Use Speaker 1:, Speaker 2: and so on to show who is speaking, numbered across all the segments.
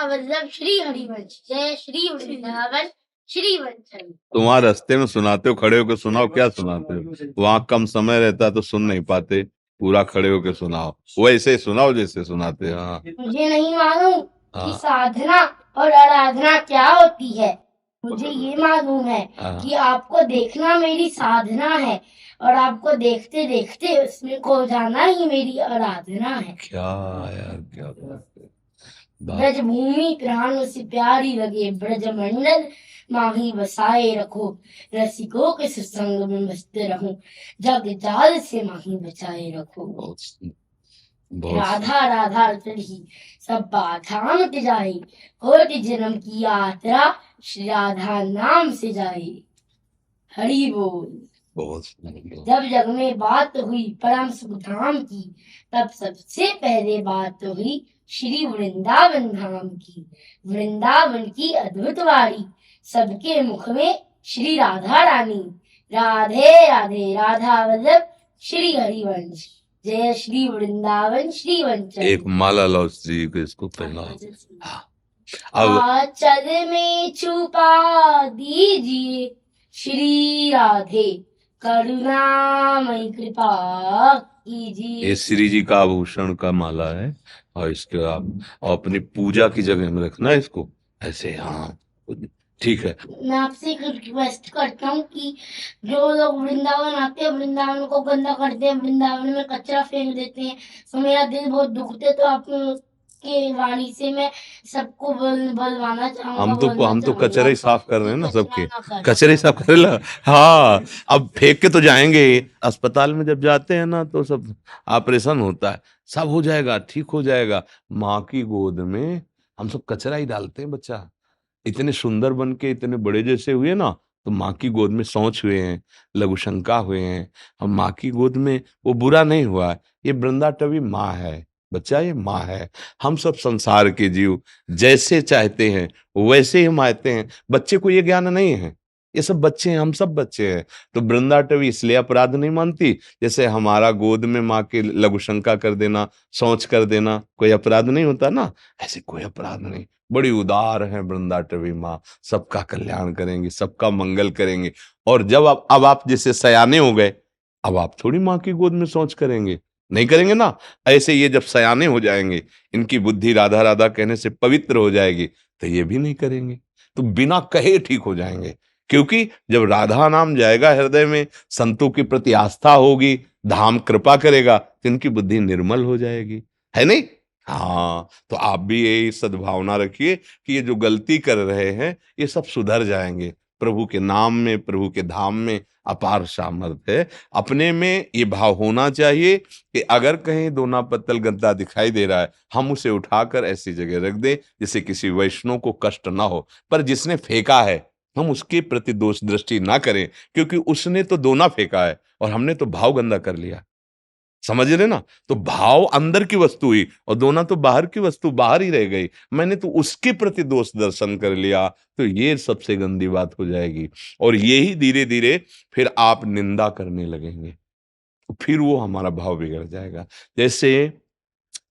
Speaker 1: वल्लभ श्री हरिवंश। जय श्री वृंदावन श्री वंशम।
Speaker 2: तुम वहां रास्ते में सुनाते हो, खड़े होकर सुनाओ। क्या सुनाते हो? वहां कम समय रहता है तो सुन नहीं पाते, पूरा खड़े होकर सुनाओ, वैसे ही सुनाओ जैसे सुनाते। हाँ
Speaker 1: मुझे नहीं मालूम कि
Speaker 2: हाँ
Speaker 1: साधना और आराधना क्या होती है। मुझे ये मालूम है कि आपको देखना मेरी साधना है और आपको देखते देखते उसमें खो जाना ही मेरी आराधना है।
Speaker 2: क्या यार, क्या बात है।
Speaker 1: ब्रज भूमि प्राण से प्यारी लगे, ब्रज मंडल माही बसाए रखो, रसिकों के सत्संग में मस्त रहूं, जग जाल से माही बचाए रखो। राधा राधा चढ़ी सब बाधा मिट जाए, कोटि जन्म की यात्रा श्री राधा नाम से जाए। हरि बोल। जब जग में बात हुई परम सुख धाम की, तब सबसे पहले बात हुई श्री वृंदावन धाम की। वृंदावन की अद्भुत वाणी, सबके मुख में श्री राधा रानी। राधे राधे राधा वल्लभ श्री हरिवंश। जय श्री वृंदावन श्री वंशम।
Speaker 2: एक माला लो श्री को, इसको पहना।
Speaker 1: आंचल में छुपा दीजिए श्री राधे, करुणामय कृपा कीजिए।
Speaker 2: ये श्री जी का आभूषण का माला है और इसके आप अपनी पूजा की जगह में रखना है इसको ऐसे। हाँ ठीक है।
Speaker 1: मैं आपसे एक रिक्वेस्ट करता हूँ कि जो लोग वृंदावन आते हैं, वृंदावन को गंदा करते हैं, वृंदावन में कचरा फेंक देते हैं, तो मेरा दिल बहुत दुखते है। तो आप के वाणी से मैं सबको बलवाना चाहूंगा।
Speaker 2: हम तो कचरे ही साफ कर रहे हैं ना, सबके कचरे साफ कर रहे। हाँ, अब फेंक के तो जाएंगे। अस्पताल में जब जाते हैं ना तो सब ऑपरेशन होता है, सब हो जाएगा, ठीक हो जाएगा। माँ की गोद में हम सब कचरा ही डालते हैं। बच्चा इतने सुंदर बन के इतने बड़े जैसे हुए ना, तो माँ की गोद में शौच हुए हैं, लघुशंका हुए हैं। हम माँ की गोद में, वो बुरा नहीं हुआ। ये वृंदाटवी माँ है बच्चा, ये माँ है। हम सब संसार के जीव जैसे चाहते हैं वैसे ही हम आते हैं। बच्चे को ये ज्ञान नहीं है, ये सब बच्चे हैं, हम सब बच्चे हैं। तो वृंदाटवी इसलिए अपराध नहीं मानती, जैसे हमारा गोद में माँ के लघुशंका कर देना, शौच कर देना कोई अपराध नहीं होता ना, ऐसे कोई अपराध नहीं। बड़ी उदार है वृंदाटवी माँ, सबका कल्याण करेंगी, सबका मंगल करेंगे। और जब अब आप जैसे सयाने हो गए, अब आप थोड़ी माँ की गोद में शौच करेंगे, नहीं करेंगे ना। ऐसे ये जब सयाने हो जाएंगे, इनकी बुद्धि राधा राधा कहने से पवित्र हो जाएगी, तो ये भी नहीं करेंगे, तो बिना कहे ठीक हो जाएंगे। क्योंकि जब राधा नाम जाएगा हृदय में, संतों के प्रति आस्था होगी, धाम कृपा करेगा, तो इनकी बुद्धि निर्मल हो जाएगी, है नहीं। हाँ, तो आप भी यही सद्भावना रखिए कि ये जो गलती कर रहे हैं ये सब सुधर जाएंगे। प्रभु के नाम में, प्रभु के धाम में अपार सामर्थ्य है। अपने में ये भाव होना चाहिए कि अगर कहीं दोना पत्तल गद्दा दिखाई दे रहा है, हम उसे उठाकर ऐसी जगह रख दें जिससे किसी वैष्णव को कष्ट ना हो। पर जिसने फेंका है, हम उसके प्रति दोष दृष्टि ना करें, क्योंकि उसने तो दोना फेंका है और हमने तो भाव गंदा कर लिया। समझ रहे ना। तो भाव अंदर की वस्तु हुई और दोना तो बाहर की वस्तु, बाहर ही रह गई। मैंने तो उसके प्रति दोष दर्शन कर लिया, तो ये सबसे गंदी बात हो जाएगी। और यही धीरे धीरे फिर आप निंदा करने लगेंगे, तो फिर वो हमारा भाव बिगड़ जाएगा। जैसे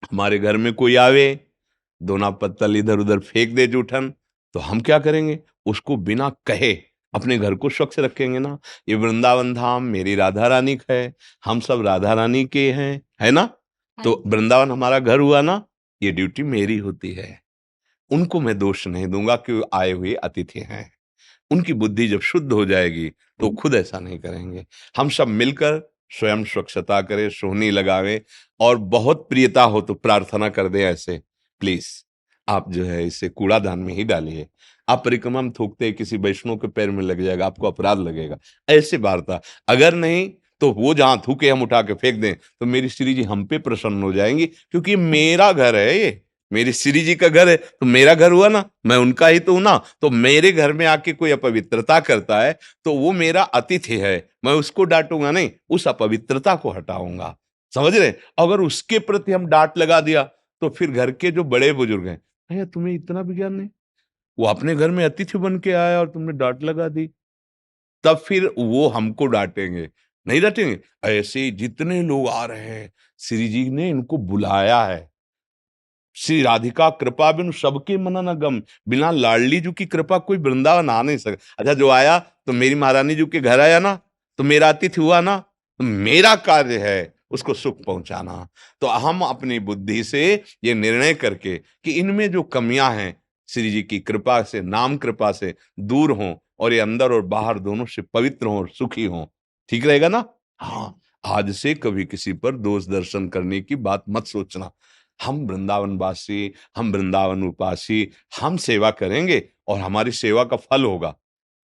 Speaker 2: हमारे घर में कोई आवे, दोना पत्तल इधर उधर फेंक दे जूठन, तो हम क्या करेंगे, उसको बिना कहे अपने घर को स्वच्छ रखेंगे ना। ये वृंदावन धाम मेरी राधा रानी का है, हम सब राधा रानी के हैं, है ना। तो वृंदावन हमारा घर हुआ ना, ये ड्यूटी मेरी होती है। उनको मैं दोष नहीं दूंगा कि वो आए हुए अतिथि हैं। उनकी बुद्धि जब शुद्ध हो जाएगी तो खुद ऐसा नहीं करेंगे। हम सब मिलकर स्वयं स्वच्छता करें, सोहनी लगावें, और बहुत प्रियता हो तो प्रार्थना कर दें ऐसे, प्लीज आप जो है इसे कूड़ादान में ही डालिए। आप परिक्रमा में थूकते हैं, किसी वैष्णव के पैर में लग जाएगा, आपको अपराध लगेगा, ऐसे वार्ता। अगर नहीं तो वो जहां थूके हम उठा के फेंक दें, तो मेरी श्री जी हम पे प्रसन्न हो जाएंगी, क्योंकि मेरा घर है ये, मेरी श्री जी का घर है, तो मेरा घर हुआ ना, मैं उनका ही तो हूं ना। तो मेरे घर में आके कोई अपवित्रता करता है तो वो मेरा अतिथि है, मैं उसको डांटूंगा नहीं, उस अपवित्रता को हटाऊंगा। समझ रहे। अगर उसके प्रति हम डांट लगा दिया तो फिर घर के जो बड़े बुजुर्ग हैं, भैया तुम्हें इतना भी ज्ञान नहीं, वो अपने घर में अतिथि बन के आया और तुमने डांट लगा दी, तब फिर वो हमको डांटेंगे, नहीं डांटेंगे। ऐसे जितने लोग आ रहे हैं, श्री जी ने इनको बुलाया है, श्री राधिका कृपा बिनु सबके मन न गम। बिना लाडली जी की कृपा कोई वृंदावन आ नहीं सकता। अच्छा, जो आया तो मेरी महारानी जी के घर आया ना, तो मेरा अतिथि हुआ ना, तो मेरा कार्य है उसको सुख पहुंचाना। तो हम अपनी बुद्धि से ये निर्णय करके कि इनमें जो कमियां हैं श्री जी की कृपा से, नाम कृपा से दूर हों, और ये अंदर और बाहर दोनों से पवित्र हों और सुखी हों, ठीक रहेगा ना। हाँ, आज से कभी किसी पर दोष दर्शन करने की बात मत सोचना। हम वृंदावन वासी, हम वृंदावन उपासी, हम सेवा करेंगे और हमारी सेवा का फल होगा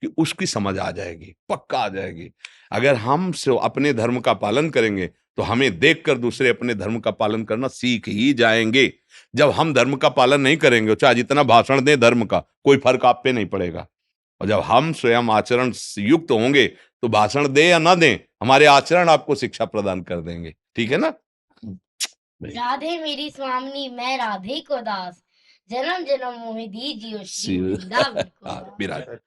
Speaker 2: कि उसकी समझ आ जाएगी, पक्का आ जाएगी। अगर हम अपने धर्म का पालन करेंगे तो हमें देखकर दूसरे अपने धर्म का पालन करना सीख ही जाएंगे। जब हम धर्म का पालन नहीं करेंगे, चाहे जितना भाषण दें धर्म का, कोई फर्क आप पे नहीं पड़ेगा। और जब हम स्वयं आचरण युक्त होंगे तो भाषण दे या ना दें, हमारे आचरण आपको शिक्षा प्रदान कर देंगे, ठीक है ना।
Speaker 1: राधे मेरी स्वामिनी, मैं राधे को दास, जन्म जन्म मोहि दीजियो श्री वृंदावन को दास।
Speaker 2: विराज।